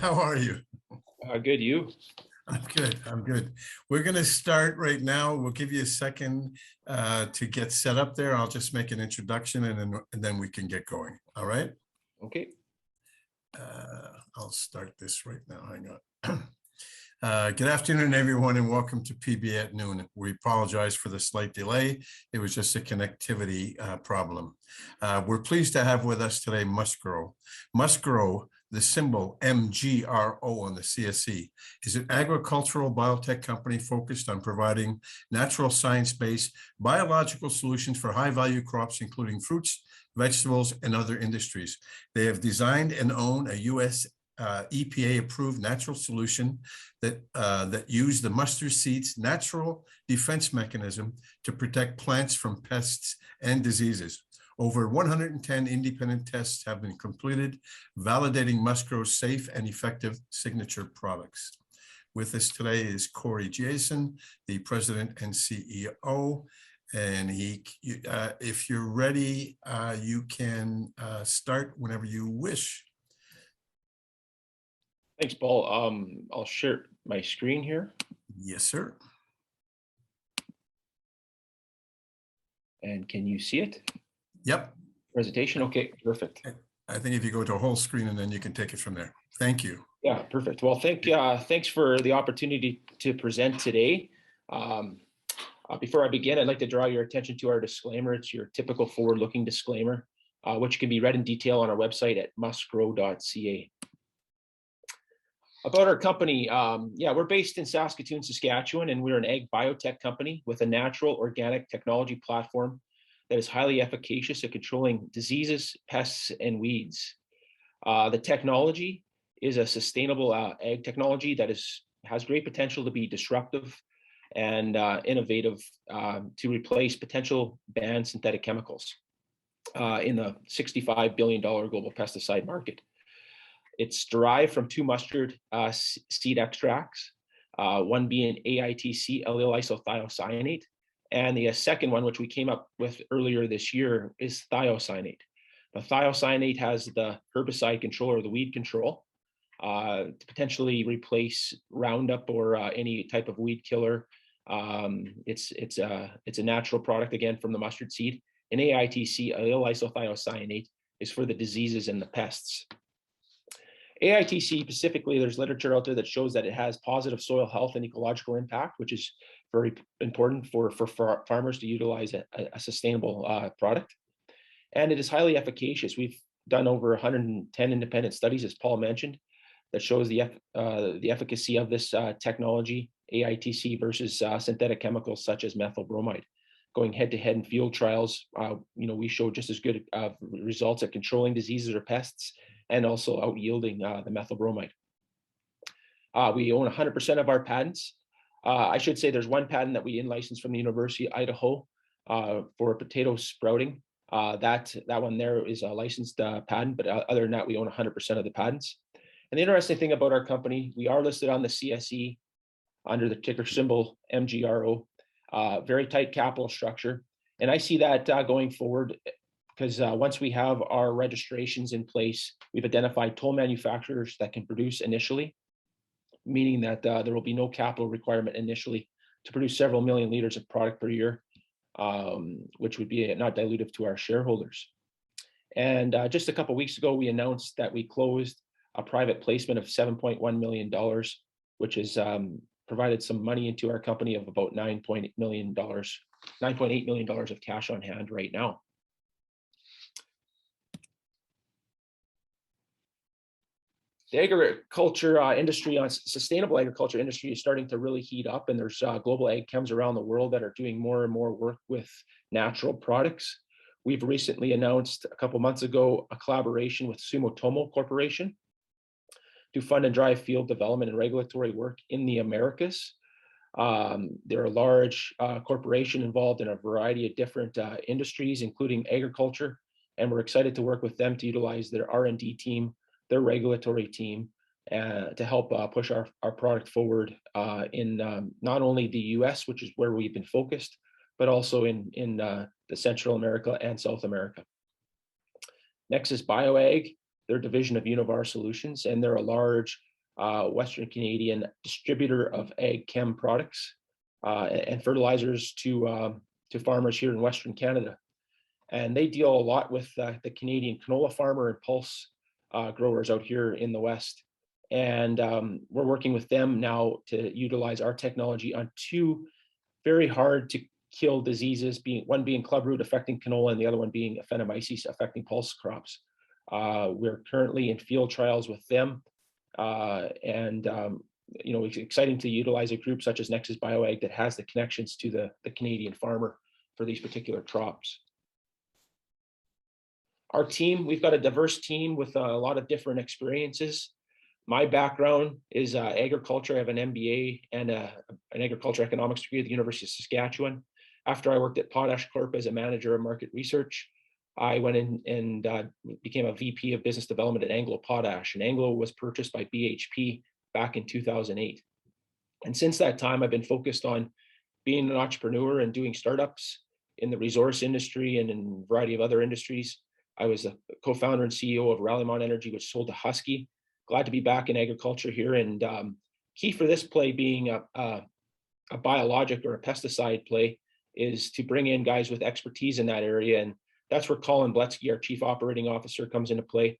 How are you? Good, you? I'm good. I'm good. We're going to start right now. We'll give you a second to get set up there. I'll just make an introduction and then we can get going. All right. Okay. I'll start this right now. Hang on. Good afternoon, everyone, and welcome to PBA at noon. We apologize for the slight delay. It was just a connectivity problem. We're pleased to have with us today MustGrow. MustGrow, the symbol MGRO on the CSE, is an agricultural biotech company focused on providing natural science-based biological solutions for high-value crops, including fruits, vegetables, and other industries. They have designed and own a U.S. EPA-approved natural solution that use the mustard seed's natural defense mechanism to protect plants from pests and diseases. Over 110 independent tests have been completed, validating MustGrow's safe and effective signature products. With us today is Giasson, the president and CEO. And if you're ready, you can start whenever you wish. Thanks, Paul. I'll share my screen here. Yes, sir. And can you see it? Yep. Presentation. Okay, perfect. I think if you go to a whole screen and then you can take it from there. Thank you. Yeah, perfect. Well, thanks for the opportunity to present today. Before I begin, I'd like to draw your attention to our disclaimer. It's your typical forward-looking disclaimer, which can be read in detail on our website at mustgrow.ca. About our company, we're based in Saskatoon, Saskatchewan, and we're an ag biotech company with a natural organic technology platform that is highly efficacious at controlling diseases, pests, and weeds. The technology is a sustainable ag technology that has great potential to be disruptive and innovative to replace potential banned synthetic chemicals in the $65 billion global pesticide market. It's derived from two mustard seed extracts, one being AITC, allyl isothiocyanate, and the second one, which we came up with earlier this year, is thiocyanate. Now, thiocyanate has the herbicide control or the weed control to potentially replace Roundup or any type of weed killer. It's a natural product, again, from the mustard seed. And AITC, allyl isothiocyanate, is for the diseases and the pests. AITC specifically, there's literature out there that shows that it has positive soil health and ecological impact, which is very important for farmers to utilize a sustainable product. And it is highly efficacious. We've done over 110 independent studies, as Paul mentioned, that shows the efficacy of this technology, AITC, versus synthetic chemicals such as methyl bromide. Going head-to-head in field trials, we showed just as good results at controlling diseases or pests and also out yielding the methyl bromide. We own 100% of our patents. I should say there's one patent that we in-licensed from the University of Idaho for potato sprouting. That one there is a licensed patent, but other than that, we own 100% of the patents. And the interesting thing about our company, we are listed on the CSE under the ticker symbol MGRO, very tight capital structure. And I see that going forward because once we have our registrations in place, we've identified toll manufacturers that can produce initially, meaning that there will be no capital requirement initially to produce several million liters of product per year, which would be not dilutive to our shareholders. And just a couple of weeks ago, we announced that we closed a private placement of $7.1 million, which has provided some money into our company of about $9.8 million of cash on hand right now. The agriculture industry, sustainable agriculture industry, is starting to really heat up, and there's global ag chems around the world that are doing more and more work with natural products. We've recently announced a couple months ago a collaboration with Sumitomo Corporation to fund and drive field development and regulatory work in the Americas. They're a large corporation involved in a variety of different industries, including agriculture, and we're excited to work with them to utilize their R&D team, their regulatory team, to help push our product forward in not only the US, which is where we've been focused, but also in the Central America and South America. Next is BioAg, their division of Univar Solutions, and they're a large Western Canadian distributor of ag chem products and fertilizers to farmers here in Western Canada. And they deal a lot with the Canadian canola farmer and pulse growers out here in the West. And we're working with them now to utilize our technology on two very hard to kill diseases, one being clubroot affecting canola and the other one being Aphanomyces affecting pulse crops. We're currently in field trials with them. It's exciting to utilize a group such as Nexus BioAg that has the connections to the Canadian farmer for these particular crops. Our team, we've got a diverse team with a lot of different experiences. My background is agriculture. I have an MBA and an agriculture economics degree at the University of Saskatchewan. After I worked at Potash Corp as a manager of market research, I went in and became a VP of business development at Anglo Potash. And Anglo was purchased by BHP back in 2008. And since that time, I've been focused on being an entrepreneur and doing startups in the resource industry and in a variety of other industries. I was a co-founder and CEO of Rallimont Energy, which sold to Husky. Glad to be back in agriculture here. And key for this play being a biologic or a pesticide play is to bring in guys with expertise in that area. And that's where Colin Bletzky, our chief operating officer, comes into play.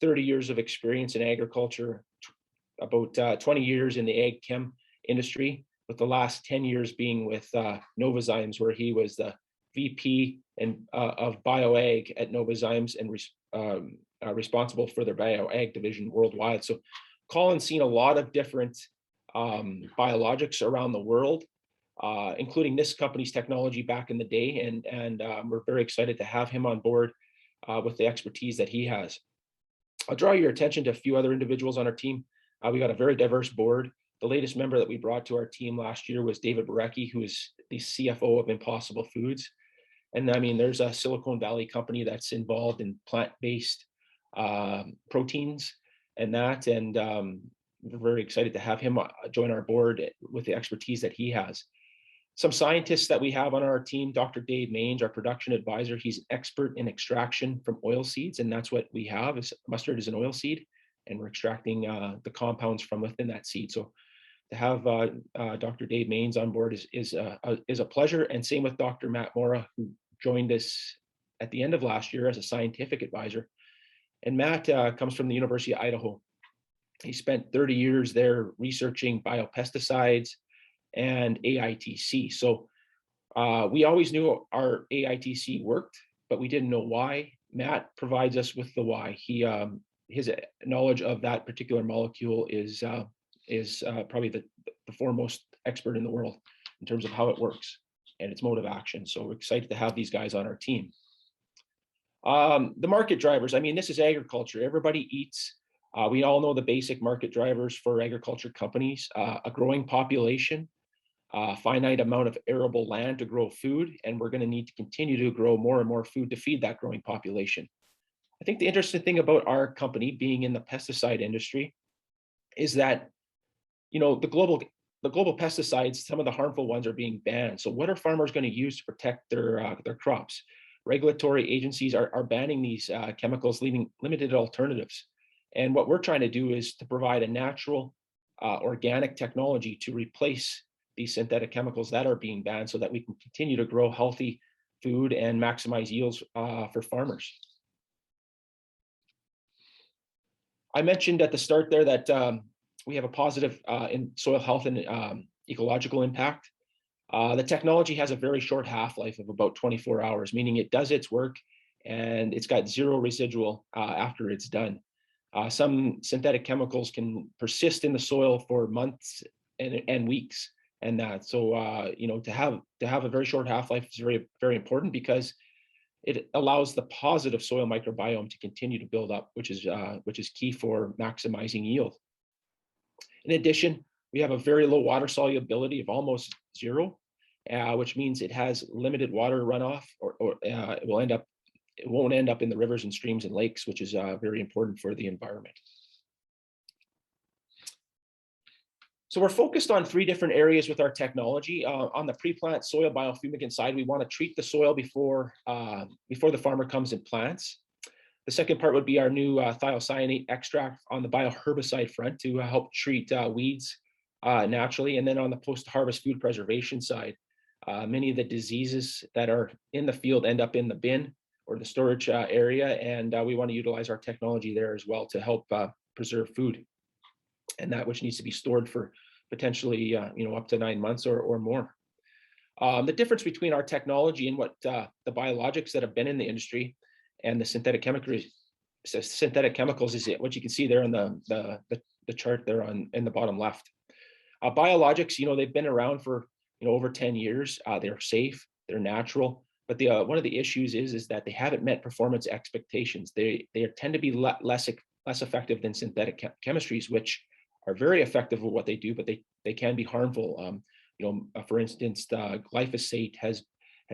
30 years of experience in agriculture, about 20 years in the ag chem industry, with the last 10 years being with Novozymes, where he was the VP of BioAg at Novozymes and responsible for their BioAg division worldwide. So Colin's seen a lot of different biologics around the world, including this company's technology back in the day. And we're very excited to have him on board with the expertise that he has. I'll draw your attention to a few other individuals on our team. We got a very diverse board. The latest member that we brought to our team last year was David Barecki, who is the CFO of Impossible Foods. And I mean, there's a Silicon Valley company that's involved in plant-based proteins and that. And we're very excited to have him join our board with the expertise that he has. Some scientists that we have on our team, Dr. Dave Maines, our production advisor, he's an expert in extraction from oil seeds. And that's what we have. Mustard is an oil seed, and we're extracting the compounds from within that seed. So to have Dr. Dave Maines on board is a pleasure. And same with Dr. Matt Mora, who joined us at the end of last year as a scientific advisor. And Matt comes from the University of Idaho. He spent 30 years there researching biopesticides and AITC. So we always knew our AITC worked, but we didn't know why. Matt provides us with the why. His knowledge of that particular molecule is probably the foremost expert in the world in terms of how it works and its mode of action. So we're excited to have these guys on our team. The market drivers, I mean, this is agriculture. Everybody eats. We all know the basic market drivers for agriculture companies: a growing population, a finite amount of arable land to grow food, and we're going to need to continue to grow more and more food to feed that growing population. I think the interesting thing about our company being in the pesticide industry is that, you know, the global pesticides, some of the harmful ones are being banned. So what are farmers going to use to protect their crops? Regulatory agencies are banning these chemicals, leaving limited alternatives. And what we're trying to do is to provide a natural organic technology to replace these synthetic chemicals that are being banned so that we can continue to grow healthy food and maximize yields for farmers. I mentioned at the start there that we have a positive in soil health and ecological impact. The technology has a very short half-life of about 24 hours, meaning it does its work and it's got zero residual after it's done. Some synthetic chemicals can persist in the soil for months and weeks, and that. So you know, to have a very short half-life is very, very important because it allows the positive soil microbiome to continue to build up, which is key for maximizing yield. In addition, we have a very low water solubility of almost zero, which means it has limited water runoff, or it won't end up in the rivers and streams and lakes, which is very important for the environment. So we're focused on 3 different areas with our technology. On the pre-plant soil biofumigant side, we want to treat the soil before the farmer comes and plants. The second part would be our new thiocyanate extract on the bioherbicide front to help treat weeds naturally. And then on the post-harvest food preservation side, many of the diseases that are in the field end up in the bin or the storage area, and we want to utilize our technology there as well to help preserve food, and that which needs to be stored for potentially up to 9 months or more. The difference between our technology and what the biologics that have been in the industry and the synthetic chemicals is what you can see there on the chart there in the bottom left. Biologics, they've been around for over 10 years. They're safe, they're natural, but one of the issues is that they haven't met performance expectations. They tend to be less effective than synthetic chemistries, which are very effective at what they do, but they can be harmful. For instance, glyphosate has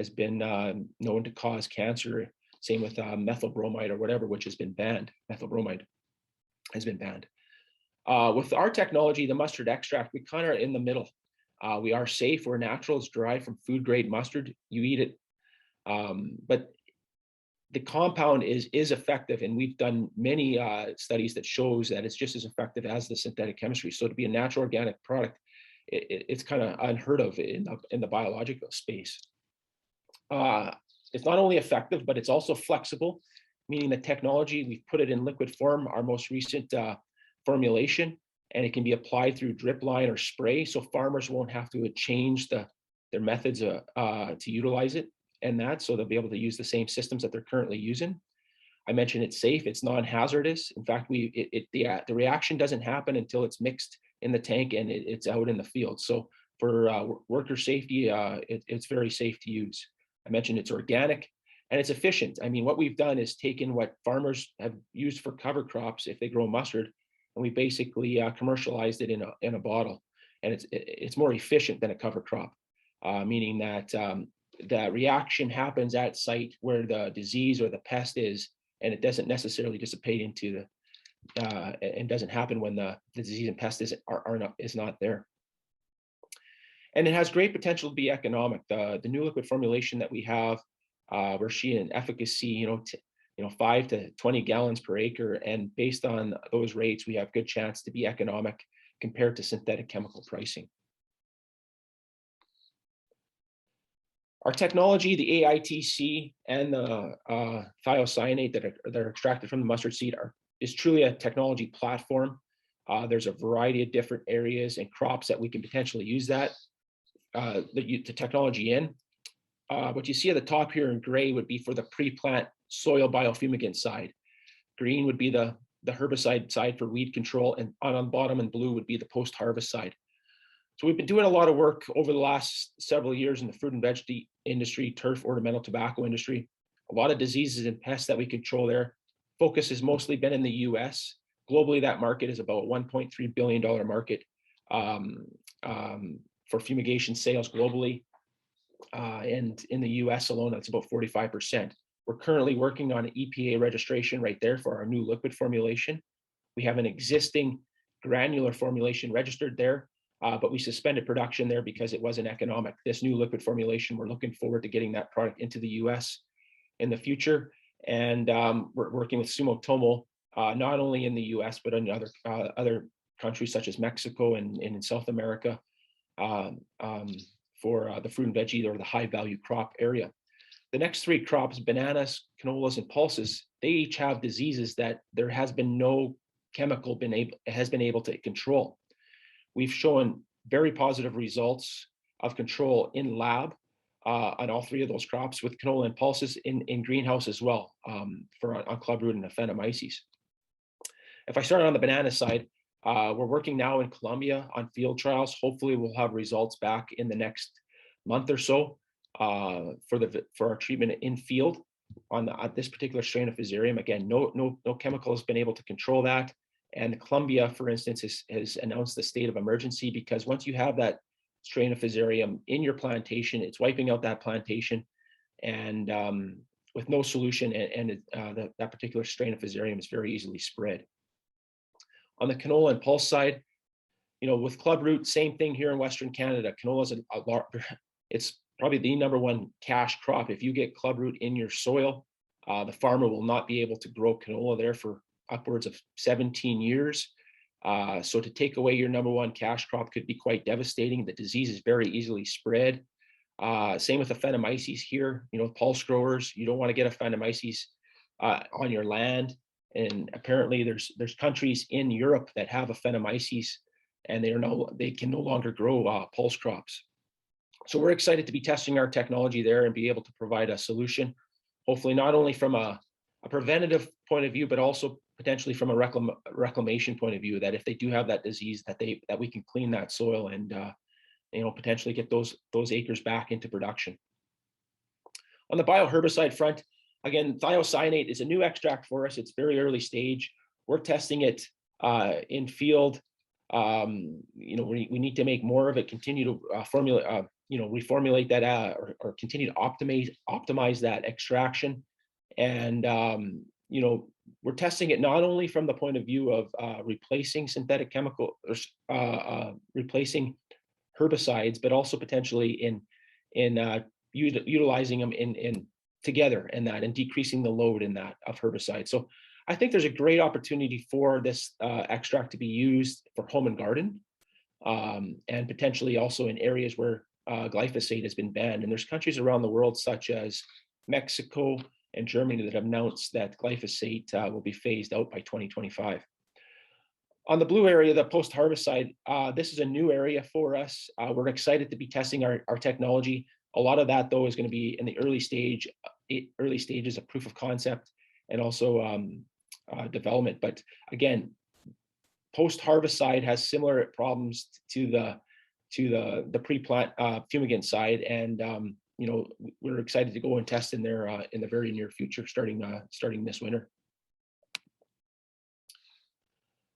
been known to cause cancer. Same with methyl bromide or whatever, which has been banned. Methyl bromide has been banned. With our technology, the mustard extract, we kind of are in the middle. We are safe, we're natural, it's derived from food grade mustard. You eat it, but the compound is effective, and we've done many studies that shows that it's just as effective as the synthetic chemistry. So to be a natural organic product, it's kind of unheard of in the biological space. It's not only effective, but it's also flexible, meaning the technology, we've put it in liquid form, our most recent formulation, and it can be applied through drip line or spray, so farmers won't have to change their methods to utilize it, and so they'll be able to use the same systems that they're currently using. I mentioned it's safe, it's non-hazardous. In fact, the reaction doesn't happen until it's mixed in the tank and it's out in the field. So for worker safety, it's very safe to use. I mentioned it's organic and it's efficient. I mean, what we've done is taken what farmers have used for cover crops if they grow mustard, and we basically commercialized it in a bottle, and it's more efficient than a cover crop, meaning that the reaction happens at site where the disease or the pest is, and it doesn't necessarily dissipate into and doesn't happen when the disease and pest is not there. And it has great potential to be economic. The new liquid formulation that we have, we're seeing efficacy, 5 to 20 gallons per acre, and based on those rates, we have good chance to be economic compared to synthetic chemical pricing. Our technology, the AITC and the thiocyanate that are extracted from the mustard seed is truly a technology platform. There's a variety of different areas and crops that we can potentially use the technology in. What you see at the top here in gray would be for the pre-plant soil biofumigant side. Green would be the herbicide side for weed control, and on the bottom in blue would be the post-harvest side. So we've been doing a lot of work over the last several years in the fruit and veg industry, turf, ornamental tobacco industry. A lot of diseases and pests that we control there. Focus has mostly been in the US. Globally, that market is about a $1.3 billion market for fumigation sales globally. And in the US alone, that's about 45%. We're currently working on an EPA registration right there for our new liquid formulation. We have an existing granular formulation registered there, but we suspended production there because it wasn't economic. This new liquid formulation, we're looking forward to getting that product into the US in the future. And we're working with Sumitomo, not only in the US, but in other countries such as Mexico and in South America for the fruit and veggie or the high value crop area. The next three crops, bananas, canolas, and pulses, they each have diseases that there has been no chemical has been able to control. We've shown very positive results of control in lab on all three of those crops, with canola and pulses in greenhouse as well on clubroot and Aphanomyces. If I start on the banana side, we're working now in Colombia on field trials. Hopefully we'll have results back in the next month or so for our treatment in field on this particular strain of Fusarium. Again, no chemical has been able to control that. And Colombia, for instance, has announced the state of emergency, because once you have that strain of Fusarium in your plantation, it's wiping out that plantation, and with no solution, and that particular strain of Fusarium is very easily spread. On the canola and pulse side, with clubroot, same thing here in Western Canada. Canola is it's probably the #1 cash crop. If you get clubroot in your soil, The farmer will not be able to grow canola there for upwards of 17 years. So to take away your number one cash crop could be quite devastating. The disease is very easily spread. Same with the Phenomyces here. Pulse growers, you don't want to get a Phenomyces on your land. And apparently there's countries in Europe that have a Phenomyces, and they can no longer grow pulse crops. So we're excited to be testing our technology there and be able to provide a solution, hopefully not only from a preventative point of view, but also potentially from a reclamation point of view, that if they do have that disease, that we can clean that soil and potentially get those acres back into production. On the bioherbicide front, again, thiocyanate is a new extract for us. It's very early stage. We're testing it in field. We need to make more of it, continue to reformulate that or continue to optimize that extraction. And we're testing it not only from the point of view of replacing synthetic chemical or replacing herbicides, but also potentially in utilizing them in together and decreasing the load in that of herbicides. So I think there's a great opportunity for this extract to be used for home and garden, and potentially also in areas where glyphosate has been banned. And there's countries around the world such as Mexico and Germany that have announced that glyphosate will be phased out by 2025. On the blue area, the post-herbicide, this is a new area for us. We're excited to be testing our technology. A lot of that, though, is going to be in the early stages of proof of concept and also development. But again, post-herbicide has similar problems to the pre-plant fumigant side, and we're excited to go and test in there in the very near future, starting this winter.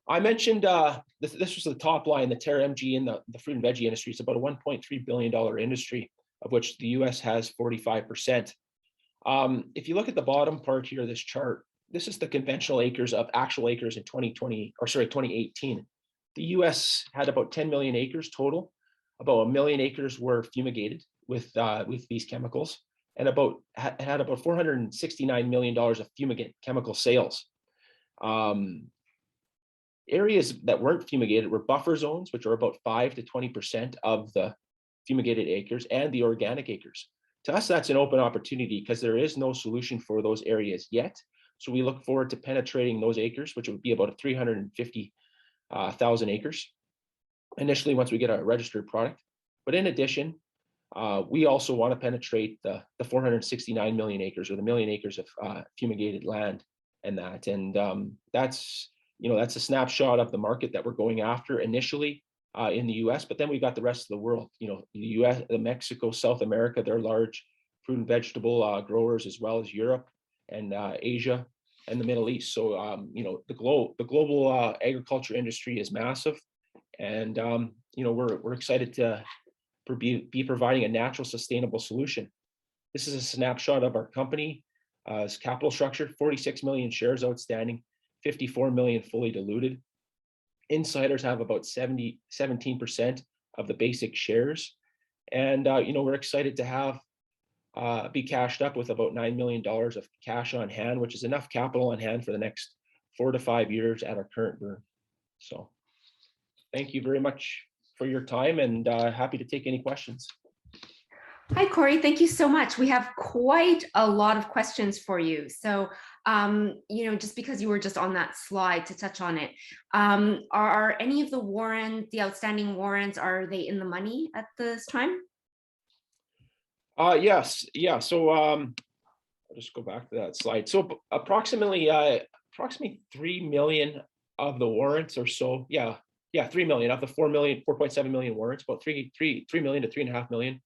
I mentioned this was the top line, the Terra MG in the fruit and veggie industry. It's about a $1.3 billion industry, of which the US has 45%. If you look at the bottom part here of this chart, this is the conventional acres of actual acres in 2018. The US had about 10 million acres total. About 1 million acres were fumigated with these chemicals, and had about $469 million of fumigant chemical sales. Areas that weren't fumigated were buffer zones, which are about 5 to 20% of the fumigated acres, and the organic acres. To us, that's an open opportunity because there is no solution for those areas yet. So we look forward to penetrating those acres, which would be about 350,000 acres initially once we get a registered product. But in addition, we also want to penetrate the 469 million acres, or the million acres of fumigated land, and that's a snapshot of the market that we're going after initially in the US, but then we've got the rest of the world. The US, Mexico, South America, they're large fruit and vegetable growers, as well as Europe and Asia and the Middle East. So the global agriculture industry is massive, and we're excited to be providing a natural, sustainable solution. This is a snapshot of our company. Capital structure: 46 million shares outstanding, 54 million fully diluted. Insiders have about 17% of the basic shares. And we're excited to have be cashed up with about $9 million of cash on hand, which is enough capital on hand for the next 4 to 5 years at our current burn. So thank you very much for your time, and happy to take any questions. Hi, Corey. Thank you so much. We have quite a lot of questions for you. So, just because you were just on that slide to touch on it, are any of the outstanding warrants, are they in the money at this time? Yes. Yeah. So I'll just go back to that slide. So approximately 3 million of the warrants or so. Yeah. 3 million of the 4.7 million warrants, about 3 million to 3.5 million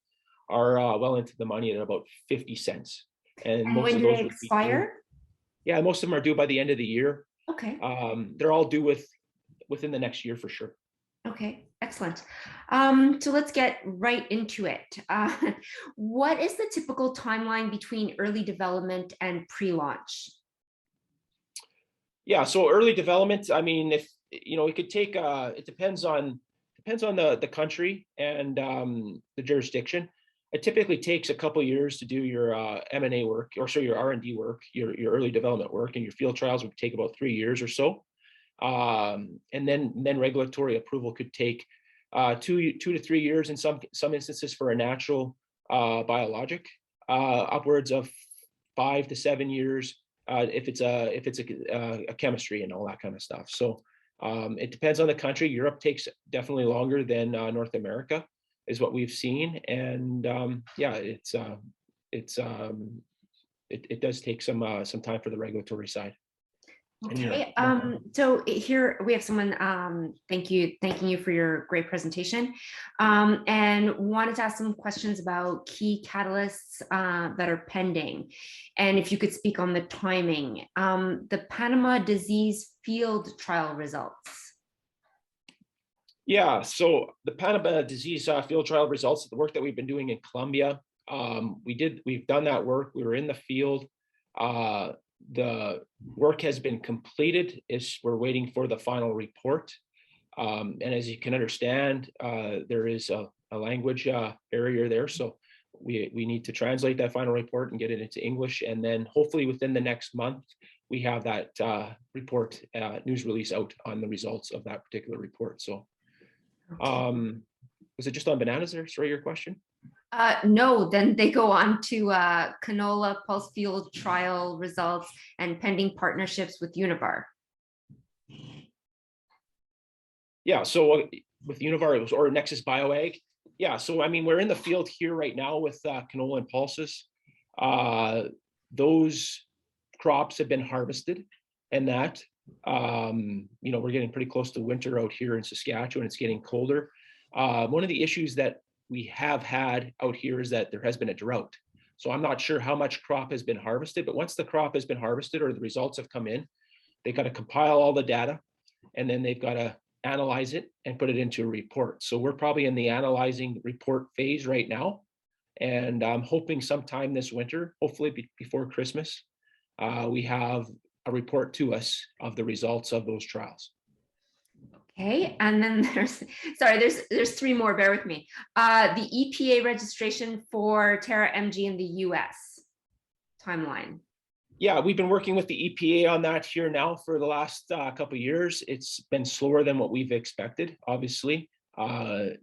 are well into the money at about 50 cents. And most when of do those they expire? Yeah, most of them are due by the end of the year. Okay. They're all due within the next year for sure. Okay, excellent. So let's get right into it. What is the typical timeline between early development and pre-launch? Yeah, so early development, I mean, if it could take it depends on the country and the jurisdiction. It typically takes a couple of years to do your M&A work, or so your R&D work, your early development work, and your field trials would take about 3 years or so. And then regulatory approval could take 2 to 3 years in some instances for a natural biologic, upwards of 5 to 7 years if it's a chemistry and all that kind of stuff. So it depends on the country. Europe takes definitely longer than North America, is what we've seen, and yeah, it does take some time for the regulatory side. Okay, so here we have someone thanking you for your great presentation, and wanted to ask some questions about key catalysts that are pending, and if you could speak on the timing. The Panama disease field trial results. Yeah, so the Panama disease field trial results, the work that we've been doing in Colombia, we've done that work. We were in the field. The work has been completed. We're waiting for the final report. And as you can understand, there is a language barrier there. So we need to translate that final report and get it into English. And then hopefully within the next month, we have that report news release out on the results of that particular report. So was it just on bananas there? Sorry, your question? No, then they go on to canola pulse field trial results and pending partnerships with Univar. Yeah, so with Univar or Nexus BioAg. Yeah, so I mean, we're in the field here right now with canola and pulses. Those crops have been harvested, and that we're getting pretty close to winter out here in Saskatchewan. It's getting colder. One of the issues that we have had out here is that there has been a drought. So I'm not sure how much crop has been harvested, but once the crop has been harvested or the results have come in, they got to compile all the data, and then they've got to analyze it and put it into a report. So we're probably in the analyzing report phase right now. And I'm hoping sometime this winter, hopefully before Christmas, we have a report to us of the results of those trials. Okay, and then there's 3 more, bear with me. The EPA registration for Terra MG in the US timeline. Yeah, we've been working with the EPA on that here now for the last couple of years. It's been slower than what we've expected, obviously. They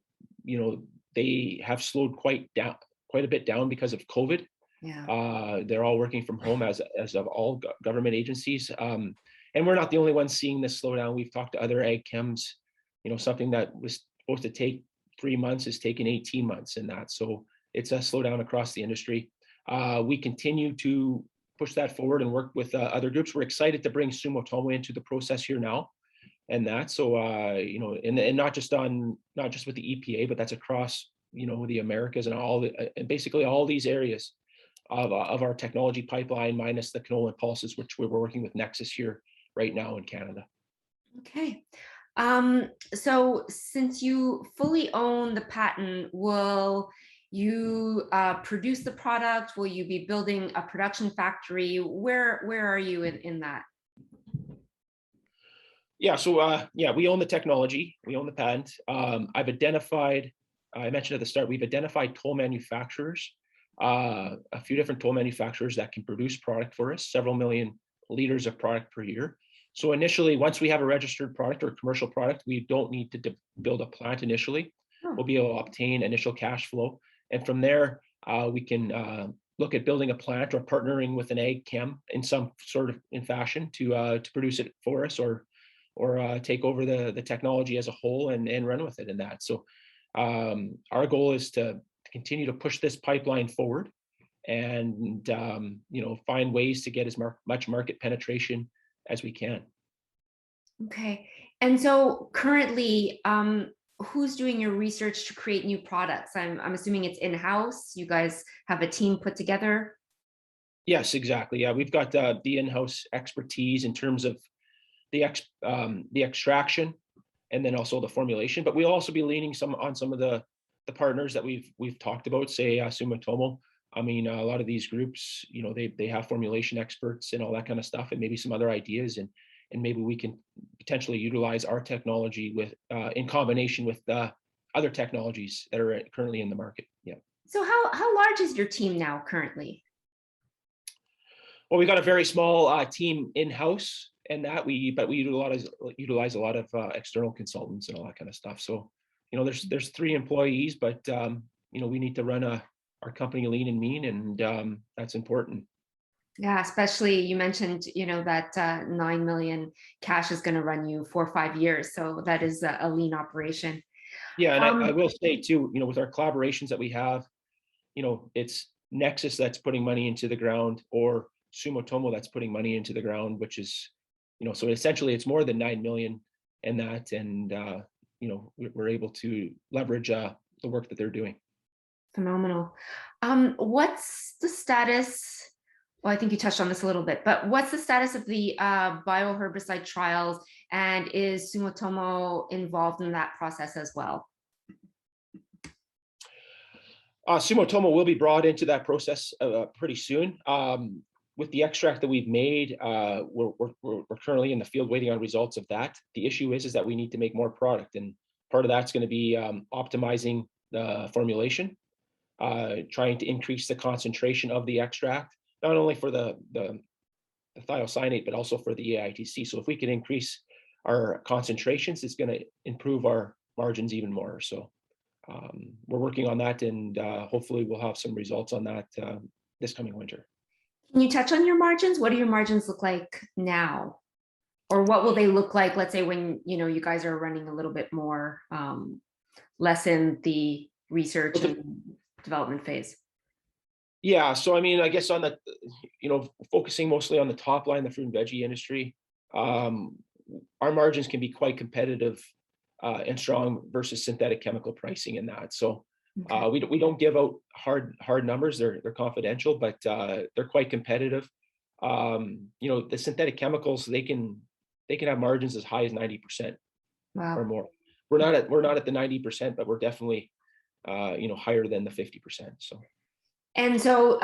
have slowed quite a bit down because of COVID. Yeah. They're all working from home as of all government agencies. And we're not the only ones seeing this slowdown. We've talked to other ag chems, something that was supposed to take 3 months is taking 18 months in that. So it's a slowdown across the industry. We continue to push that forward and work with other groups. We're excited to bring Sumitomo into the process here now and that. So, and not just with the EPA, but that's across, the Americas and basically all these areas of our technology pipeline, minus the canola and pulses, which we're working with Nexus here right now in Canada. Okay. So since you fully own the patent, will you produce the product? Will you be building a production factory? Where are you in that? Yeah, so we own the technology, we own the patent. I've identified, I mentioned at the start, we've identified toll manufacturers, a few different toll manufacturers that can produce product for us, several million liters of product per year. So initially, once we have a registered product or commercial product, we don't need to build a plant initially. We'll be able to obtain initial cash flow. And from there, we can look at building a plant or partnering with an ag chem in some sort of fashion to produce it for us, or take over the technology as a whole and run with it in that. So our goal is to continue to push this pipeline forward and find ways to get as much market penetration as we can. Okay, and so currently, who's doing your research to create new products? I'm assuming it's in-house. You guys have a team put together. Yes, exactly. Yeah, we've got the in-house expertise in terms of the extraction and then also the formulation. But we'll also be leaning on some of the partners that we've talked about, say Sumitomo. I mean, a lot of these groups, they have formulation experts and all that kind of stuff, and maybe some other ideas, and maybe we can potentially utilize our technology in combination with other technologies that are currently in the market. Yeah. So how large is your team now currently? Well, we got a very small team in-house, and that but we utilize a lot of external consultants and all that kind of stuff. So, there's 3 employees, but we need to run our company lean and mean, and that's important. Yeah, especially you mentioned, that 9 million cash is going to run you 4 or 5 years. So that is a lean operation. Yeah, and I will say too, with our collaborations that we have, it's Nexus that's putting money into the ground, or Sumitomo that's putting money into the ground, which is, so essentially it's more than 9 million in that, and we're able to leverage the work that they're doing. Phenomenal. What's the status? Well, I think you touched on this a little bit, but what's the status of the bioherbicide trials, and is Sumitomo involved in that process as well? Sumitomo will be brought into that process pretty soon. With the extract that we've made, we're currently in the field waiting on results of that. The issue is that we need to make more product, and part of that's going to be optimizing the formulation, trying to increase the concentration of the extract, not only for the thiocyanate, but also for the AITC. So if we can increase our concentrations, it's going to improve our margins even more. So we're working on that, and hopefully we'll have some results on that this coming winter. Can you touch on your margins? What do your margins look like now? Or what will they look like, let's say, when you guys are running a little bit more, less in the research and development phase? Yeah, so I mean, I guess on the, focusing mostly on the top line, the fruit and veggie industry, our margins can be quite competitive and strong versus synthetic chemical pricing in that. So okay. We don't give out hard numbers. They're confidential, but they're quite competitive. The synthetic chemicals, they can have margins as high as 90%. Wow. Or more. We're not at the 90%, but we're definitely higher than the 50%. So. And so,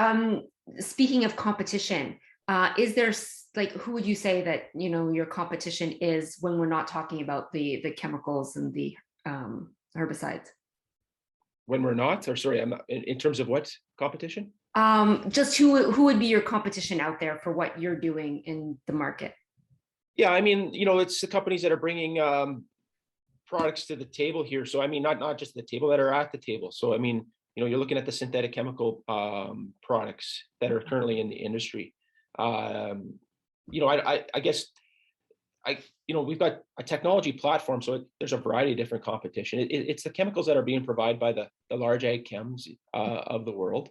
speaking of competition, is there who would you say that your competition is when we're not talking about the chemicals and the herbicides? When we're not, or sorry, I'm not, in terms of what competition? Just who would be your competition out there for what you're doing in the market? Yeah, I mean, it's the companies that are bringing products to the table here. So I mean, not just the table, that are at the table. So I mean, you're looking at the synthetic chemical products that are currently in the industry. I guess we've got a technology platform, so there's a variety of different competition. It's the chemicals that are being provided by the large ag chems of the world,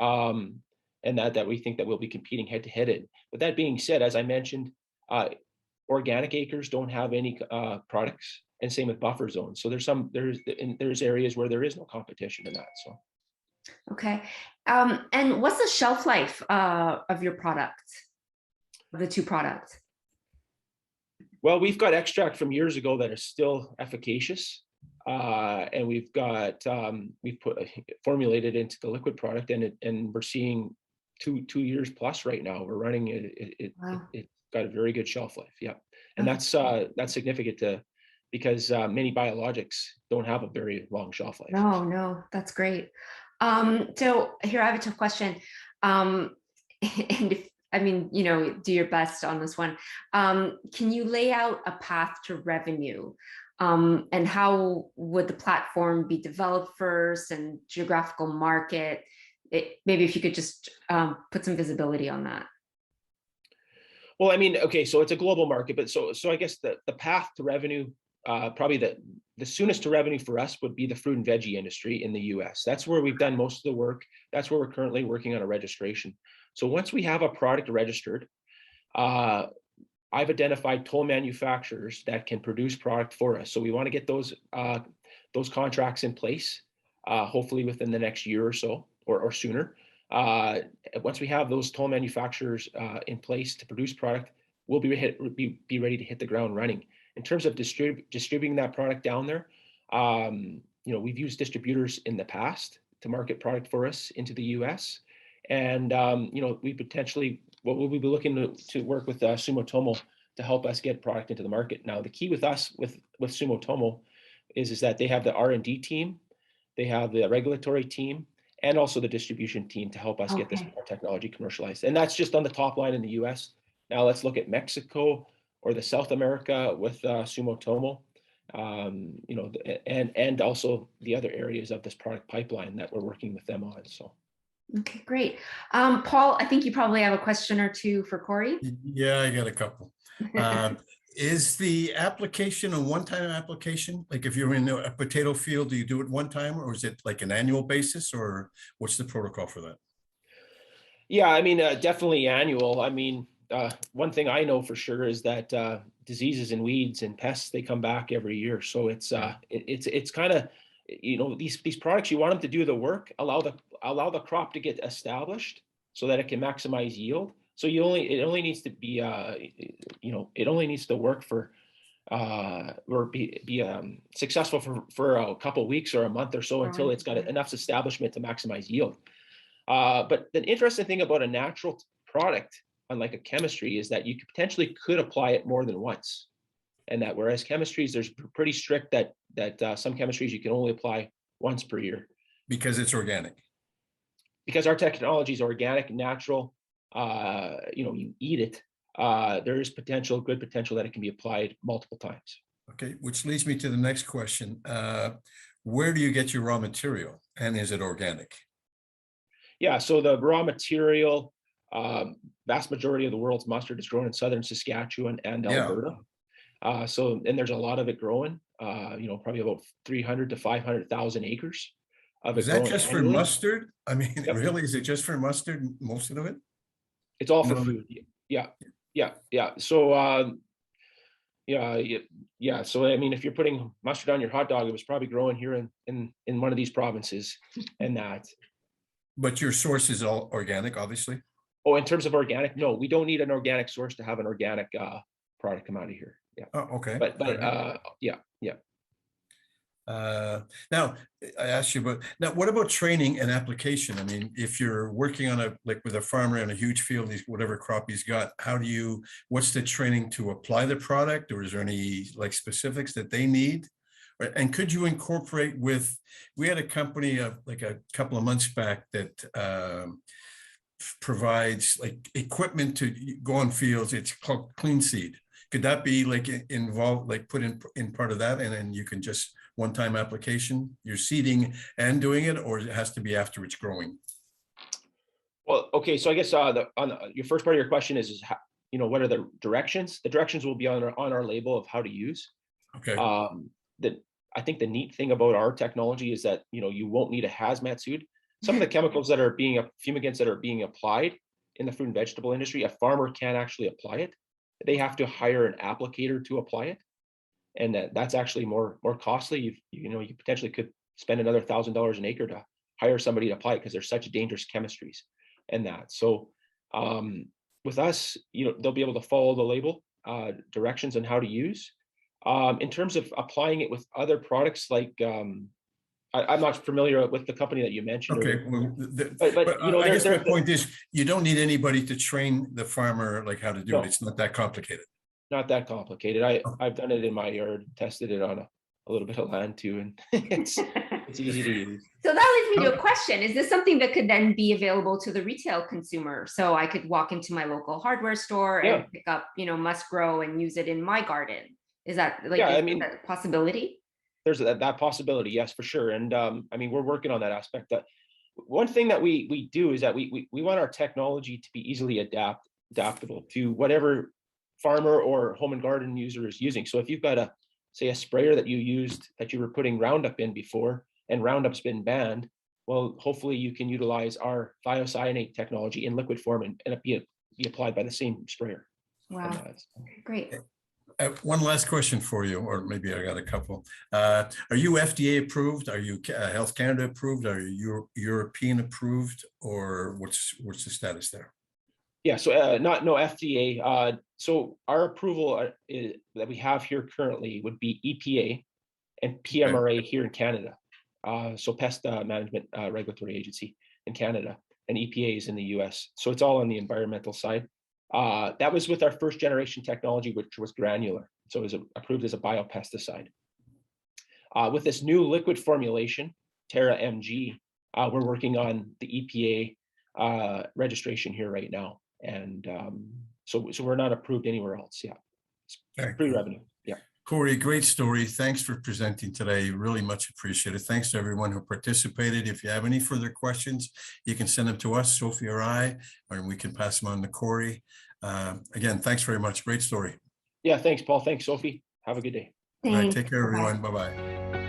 and that we think that we'll be competing head to head in. But that being said, as I mentioned, organic acres don't have any products, and same with buffer zones. So there's areas where there is no competition in that. So. Okay, and what's the shelf life of your product, the 2 products? Well, we've got extract from years ago that is still efficacious, and we've formulated into the liquid product, and we're seeing 2 years plus right now. We're running it. Wow. It's got a very good shelf life. Yeah, and okay. That's significant because many biologics don't have a very long shelf life. No, that's great. So here I have a tough question, and do your best on this one. Can you lay out a path to revenue, and how would the platform be developed first, and geographical market? Maybe if you could just put some visibility on that. Well, I mean, okay, so it's a global market, but so I guess the path to revenue, probably the soonest to revenue for us would be the fruit and veggie industry in the US. That's where we've done most of the work. That's where we're currently working on a registration. So once we have a product registered, I've identified toll manufacturers that can produce product for us. So we want to get those contracts in place, hopefully within the next year or so, or sooner. Once we have those toll manufacturers in place to produce product, we'll be ready to hit the ground running. In terms of distributing that product down there, we've used distributors in the past to market product for us into the US. And, we'll be looking to work with Sumitomo to help us get product into the market. Now, the key with us, with Sumitomo, is that they have the R&D team, they have the regulatory team, and also the distribution team to help us get this technology commercialized. And that's just on the top line in the US. Now let's look at Mexico or the South America with Sumitomo, you know, and also the other areas of this product pipeline that we're working with them on. So. Okay, great. Paul, I think you probably have a question or two for Corey. Yeah, I got a couple. Is the application a one-time application? Like if you're in a potato field, do you do it one time, or is it like an annual basis, or what's the protocol for that? Yeah, I mean, definitely annual. I mean, one thing I know for sure is that diseases and weeds and pests, they come back every year. So it's kind of, you know, these products, you want them to do the work, allow the crop to get established so that it can maximize yield. So it only needs to be, you know, it only needs to work for or be successful for a couple of weeks or a month or so until it's got enough establishment to maximize yield. But the interesting thing about a natural product, unlike a chemistry, is that you could apply it more than once. And that whereas chemistries, there's pretty strict that some chemistries you can only apply once per year. Because it's organic. Because our technology is organic, natural, you know, you eat it, there is good potential that it can be applied multiple times. Okay, which leads me to the next question. Where do you get your raw material, and is it organic? Yeah, so the raw material, vast majority of the world's mustard is grown in southern Saskatchewan and Alberta. So, and there's a lot of it growing, you know, probably about 300 to 500,000 acres of it. Is that just annually. For mustard? I mean, really, is it just for mustard, most of it? It's all for food. Yeah. So, yeah. So, I mean, if you're putting mustard on your hot dog, it was probably growing here in one of these provinces and that. But your source is all organic, obviously? Oh, in terms of organic, no, we don't need an organic source to have an organic product come out of here. Yeah. Oh, okay. But yeah. Now I asked you about, now what about training and application? I mean, if you're working on with a farmer in a huge field, whatever crop he's got, what's the training to apply the product, or is there any like specifics that they need? And could you incorporate we had a company like a couple of months back that provides like equipment to go on fields. It's called Clean Seed. Could that be like involved, like put in part of that, and then you can just one-time application, you're seeding and doing it, or it has to be after it's growing? Well, okay, so I guess on your first part of your question is how, you know, what are the directions? The directions will be on our label of how to use. Okay. I think the neat thing about our technology is that, you know, you won't need a hazmat suit. Some of the chemicals that are fumigants that are being applied in the fruit and vegetable industry, a farmer can't actually apply it. They have to hire an applicator to apply it, and that's actually more costly. You know, you potentially could spend another $1,000 an acre to hire somebody to apply it because they're such dangerous chemistries and that. So with us, you know, they'll be able to follow the label directions on how to use. In terms of applying it with other products, like I'm not familiar with the company that you mentioned. Okay, well, but you know, I guess my point is, you don't need anybody to train the farmer like how to do it. It's not that complicated. Not that complicated. I've done it in my yard, tested it on a little bit of land too, and it's easy to use. So that leads me to a question. Is this something that could then be available to the retail consumer? So I could walk into my local hardware store and pick up, you know, MustGrow and use it in my garden. Is that like I mean, that a possibility? There's that possibility, yes, for sure. And I mean, we're working on that aspect. That one thing that we do is that we want our technology to be easily adaptable to whatever farmer or home and garden user is using. So if you've got a sprayer that you used that you were putting Roundup in before, and Roundup's been banned, well, hopefully you can utilize our thiocyanate technology in liquid form and it be applied by the same sprayer. Wow, great. One last question for you, or maybe I got a couple. Are you FDA approved? Are you Health Canada approved? Are you European approved, or what's the status there? Yeah, so no FDA. So our approval that we have here currently would be EPA and PMRA here in Canada. So Pest Management Regulatory Agency in Canada, and EPA is in the US. So it's all on the environmental side. That was with our first generation technology, which was granular. So it was approved as a biopesticide. With this new liquid formulation, Terra MG, we're working on the EPA registration here right now. And so we're not approved anywhere else. Yeah. It's pre-revenue. Yeah. Corey, great story. Thanks for presenting today. Really much appreciated. Thanks to everyone who participated. If you have any further questions, you can send them to us, Sophie or I, or we can pass them on to Corey. Again, thanks very much. Great story. Yeah, thanks, Paul. Thanks, Sophie. Have a good day. All right, Thanks. take care, Bye-bye. everyone. Bye-bye.